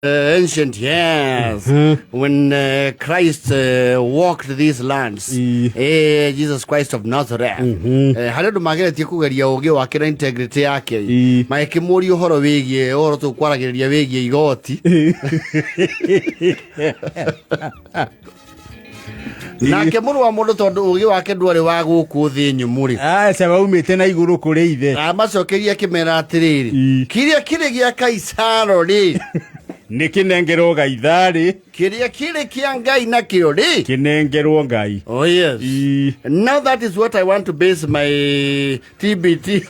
Ancient, yes. When Christ walked these lands, Jesus Christ of Nazareth, harĩa andũ mageretie kũgeria ũũgĩ wake na integrity yake, magĩkĩmũũria ũhoro wĩgiĩ ũhoro tũkwaragĩrĩria wĩgiĩ igoti. Nake mũrũ wa mũndũ tondũ ũũgĩ wake ndwarĩ wa gũkũ thĩ nyũmũ-rĩ, sema umĩte na igũrũ kũrĩ ithe. Amacokeria akĩmera atĩrĩrĩ, kĩrĩa kĩrĩ gĩa Kaisaro-rĩ nĩ kĩnengerwo Ngai tharĩ, kĩrĩa kĩrĩ kĩa Ngai nakĩo-rĩ kĩnengerwo Ngai. Oh yes. Now that is what I want to base my TBT.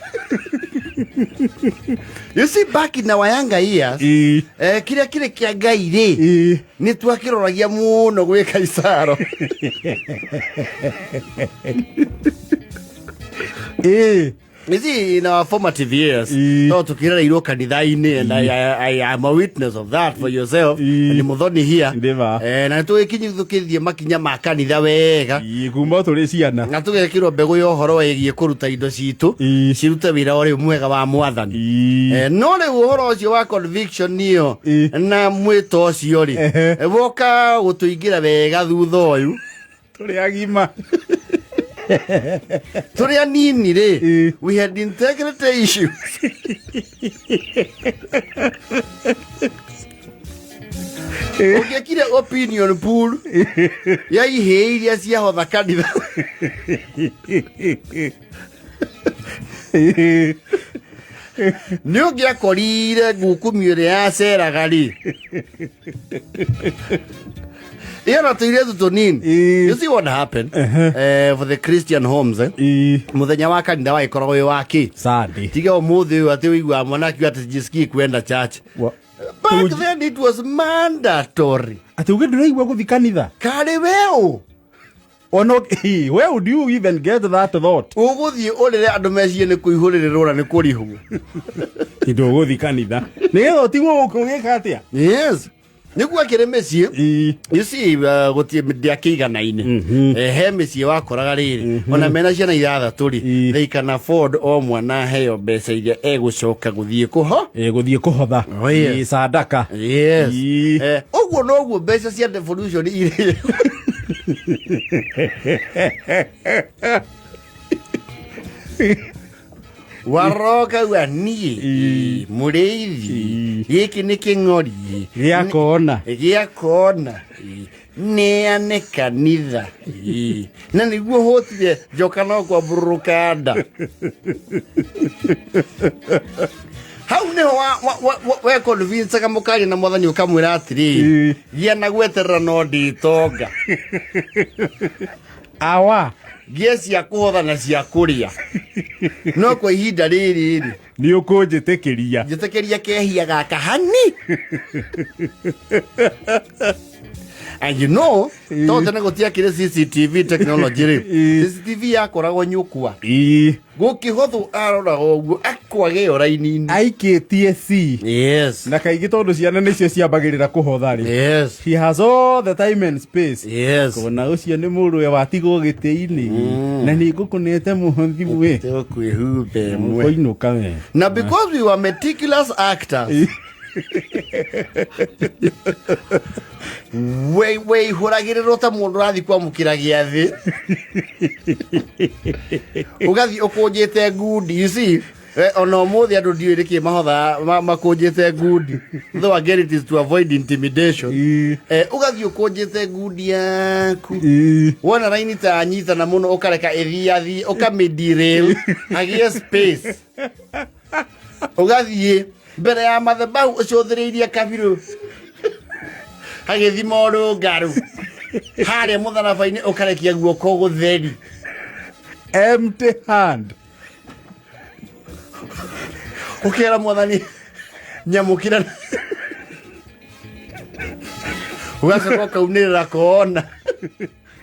You see, back in our younger years, kĩrĩa kĩrĩ kĩa Ngai-rĩ nĩ twakĩroragia mũno gwĩ Kaisaro. You see, in our formative years, no tukirĩirwo kanitha-inĩ, and I am a witness of that for yourself. Ni mũthoni here. Na tũgĩkinyithũkĩthie makinya ma kanitha wega. Kuma tũrĩ ciana. Na tũgekĩrwo mbegũ ya ũhoro wĩgiĩ kũruta indo citũ, cirute wĩra ũrĩa mwega wa Mwathani. No rĩu ũhoro ũcio wa conviction nĩyo na mwĩto ũcio-rĩ, woka gũtũingĩra wega thutha ũyũ. Tũrĩ agima. Tũrĩ anini-rĩ, we had integrity issues. Ũngĩkire opinion pool ya ihĩĩ iria ciahotha kanitha. Nĩ ũngĩakorire ngukumio ĩrĩa yaceraga-rĩ. You see what happened for the Christian homes, muthenya wa kanitha wagĩkoragwo wĩ waki Sunday. Tiga ũmũthĩ ũyũ atĩ ũiguaga mwanake atĩ jisikii kwenda church. Back then it was mandatory. Atĩ uge ndũraigua gũthiĩ kanitha? Karĩ weũ. Where do you even get that thought? Ũgũthiĩ ũrĩre andũ mecirie nĩ kũihũrĩrĩrwo na nĩ kũrĩhwo. Ndũgũthiĩ kanitha. Nĩgetha ũtigwo ũgĩka atĩa? Yes. Nĩguo akĩrĩ mĩciĩ, you see, gũtirĩ ndĩakĩiganaine. He mĩciĩ wakoraga rĩrĩ, ona mena ciana ithathatũ-rĩ, they can afford o mwana heo mbeca iria egũcoka gũthiĩ kũhotha. Sadaka. Yes. Ũguo noguo mbeca cia devolution irĩ. Waroka wa niĩ mũrĩithi gĩkĩ nĩ kĩng'ori gĩakona nĩane kanitha na nĩguo hũtire njoka no kwambũrũka nda. Hau nĩho we convince-aga mũkaria na Mwathani ũkamwĩra atĩrĩ, gĩa na gweterera no ndĩtonga. Awa Gĩa cia kũhotha na cia kũrĩa. No kwa ihinda rĩrĩ nĩ ũkũnjĩtĩkĩria. Njĩtĩkĩria kehia gaka hani. And you know, to tene gũtiakĩrĩ CCTV technology-rĩ, CCTV yakoragwo nyũkwa. Gũkĩhothwo aroraga ũguo akwage o raini-inĩ. Aikĩtie C. Yes. Na kaingĩ tondũ ciana nĩcio ciambagĩrĩra kũhotha-rĩ. Yes. He has all the time and space. Yes. Kona ũcio nĩ mũrũwe watigwo gĩtĩ-inĩ. Na nĩ ngũkũnete mũhothi we. Kwĩhumba mwe. Kũinũka we. Now because we were meticulous actors, ihũragĩrĩrwo ta mũndũ ũrathiĩ kwamũkĩra gĩathĩ. Ũgathiĩ ũkũnjĩte ngundi, you see. Ona ũmũthĩ andũ ndiũĩ nĩkĩ mahotha makũnjĩte ngundi. Though again it is to avoid intimidation. Ũgathiĩ ũkũnjĩte ngundi yaku. Wona raini ta nyitana mũno ũkareka ĩthiathiĩ ũkamĩderail agĩe space. Ũgathiĩ mbere ya mathabahu ũcũthĩrĩirie kabirũ. Hagĩthima ũrũngarũ. Harĩa mũtharaba-inĩ ũkarekia guoko gũtheri. Empty hand. Ũkĩra Mwathani nyamũkĩra. Ũgacoka ũkaunĩrĩra kona.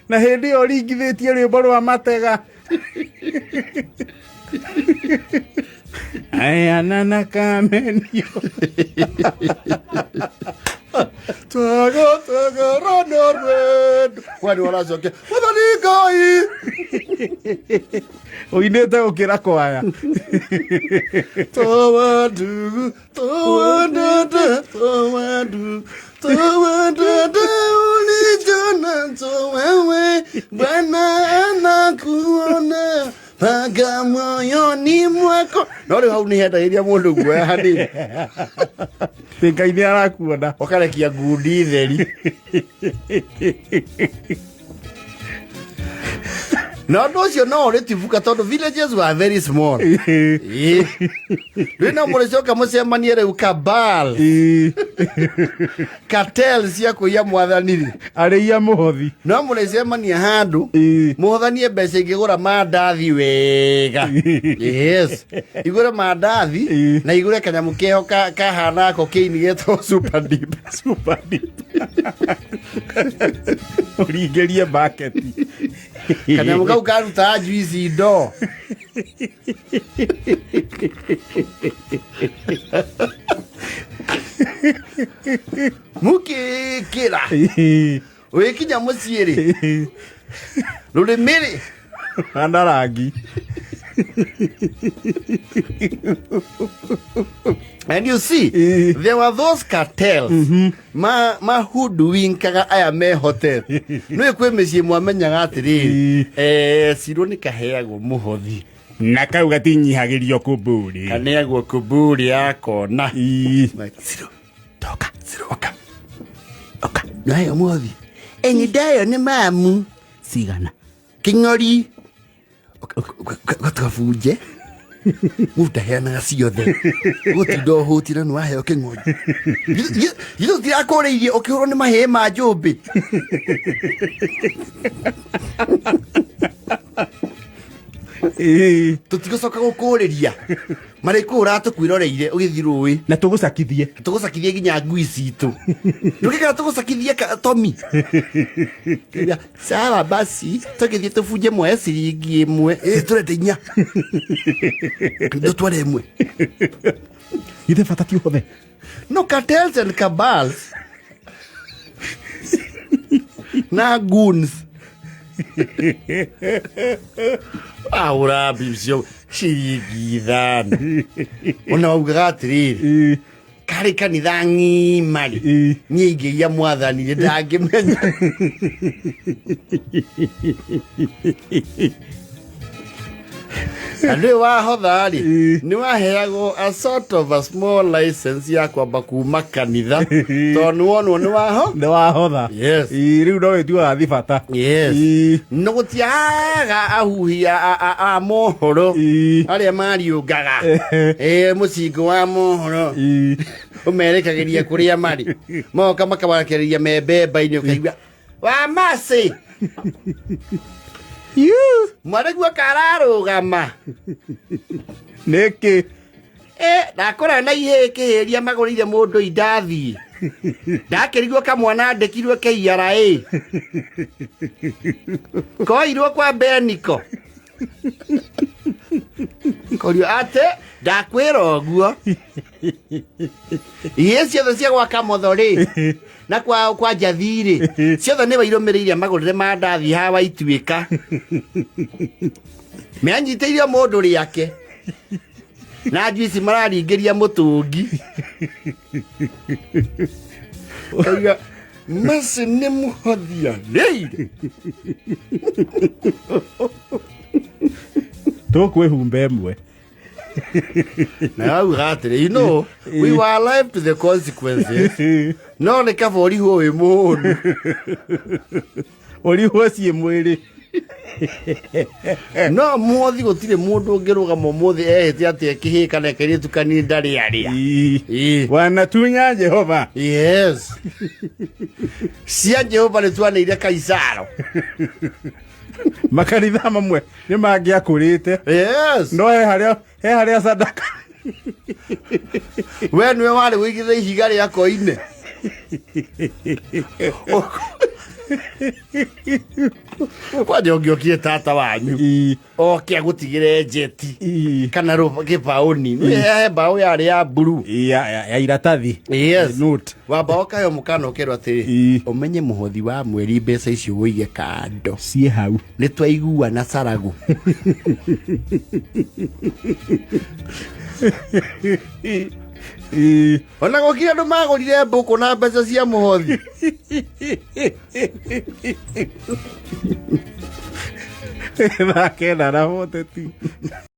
Na hĩndĩ ĩyo ringithĩtie rwĩmbo rwa matega. Ayana na kamenio. Twaga ronorwed. Kwani wanacokia Mwathani Ngai. Uinĩte gũkĩra kwaya. Towandu, towandada, towandu, towandada, ulijona towewe, Bwana anakuona mpaka moyoni mwako. No rĩu hau nĩ hendagĩria mũndũ guoya hanini. Ngai nĩ arakuona. Ũkarekia ngundi theri. No ũcio no ũrĩ tibuka tondũ villages were very small. Rĩu no mũrĩcoka mũcemanie rĩu cabal. Cartel cia kũiya mwathani. Arĩia mũhothi. No mũrĩcemania handũ mũhothanie mbeca ingĩgũra mandathi wega. Yes. Igũre mandathi na igũre kanyamũ keho kahana ako kĩini getwo super dip. Super dip. Ũringĩrie bucket. Kanyamũ kau karuta juice ndo. Mukĩkĩra wĩkinya mũciĩ rĩ rũrĩmĩ rĩ hana rangi. And you see, there were those cartels. Mahuduinkaga aya me hotel. No kwĩ mĩciĩ mwamenyaga atĩrĩrĩ, Ciro nĩ kaheagwo mũhothi. Na kau gatinyihagĩrio kũmbũri. Kaneagwo kũmbũri yakona. Ciro, toka, Ciro, oka. Oka, nayo mũhothi. Enyi ndayo nĩ mamu. Cigana. Kĩng'ori. Gatũgabunje. Utaheanaga ciothe. Gũtinda ũhũtire nĩ waheo kĩng'ori. Githĩ ũtirakũrĩirie ũkĩhũrwo nĩ mahĩĩ ma njũmbĩ. Tũtigũcoka gũkũrĩria. Marĩkũra tũkwĩroreire ũgĩthiĩ rũĩ. Na tũgũcakithie. Tũgũcakithie nginya ngui citũ. Ndũgĩkara tũgũcakithie Tommy. Sawa basi, tũgĩthiĩ tũbunje moya ciringi ĩmwe. Tũrenda inya. Ndũtware ĩmwe. Githĩ bata ti ũhothe. No cartels and cabals. Na goons. Ahora bicio ciringi ithano. Ona waugaga atĩrĩrĩ, karĩ kanitha ng'ima rĩ, niĩ ingĩiya mwathani nĩ ndangĩmenya. Andũ wahotha rĩ, nĩ waheagwo a sort of a small license ya kwamba kuma kanitha tondũ wonwo nĩ wahotha. Yes. Rĩu no wĩtuaga thi bata. Yes. No gũtiaga ahuhia a mohoro arĩa mariũngaga mũcingo wa mohoro ũmerekagĩria kũrĩa marĩ moka makabarakĩrĩria membemba-inĩ ũkaigua wa macĩ mwarĩguo kararũgama nĩkĩ ndakora na ihĩ kĩhĩria magũrĩire mũndũ indathiĩ ndakĩrigwo kamwana ndĩkirwo KRA koirwo kwa Beniko korio atĩ ndakwĩra ũguo ihĩ ciothe cia gwaka mothorĩ na kwa Njathirĩ ciothe nĩ wairũmĩrĩire magũrĩre mandathi hawa ituĩka meanyitĩire mũndũ rĩake na juici mararingĩria mũtũngi kauga Mercy nĩ mũhothia rĩire tũkwĩhumba ĩmwe na auga atĩrĩ, you know, we were alive to the consequences. No nĩ kaba ũrihwo wĩ mũndũ ũrihwo ciĩ mwĩrĩ. No mũhothi gũtirĩ mũndũ ũngĩrũgama ũmũthĩ ehĩte atĩ kĩhĩ kana kairĩtu kanini ndarĩ arĩa wanatunya Jehova. Yes. Cia Jehova nĩ twanĩire Kaisaro. Makanitha mamwe nĩ mangĩakũrĩte. Yes. No he harĩa sadaka. We nĩwe warĩ wĩigĩre ihiga rĩa koine. kwanja ũngĩokie tata wanyu oke agũtigĩre njeti kana gĩbaũni nĩhe mbaũ yarĩ ya mburu ya iratathi note wamba ũkayo mũkana ũkerwo atĩrĩ ũmenye mũhothi wa mweri mbeca icio ũige kando ciĩ hau nĩ twaiguana Saragũ. Ona gũkire andũ magũrire mbũkũ na mbeca cia mũhothi. Nake ndarahoteti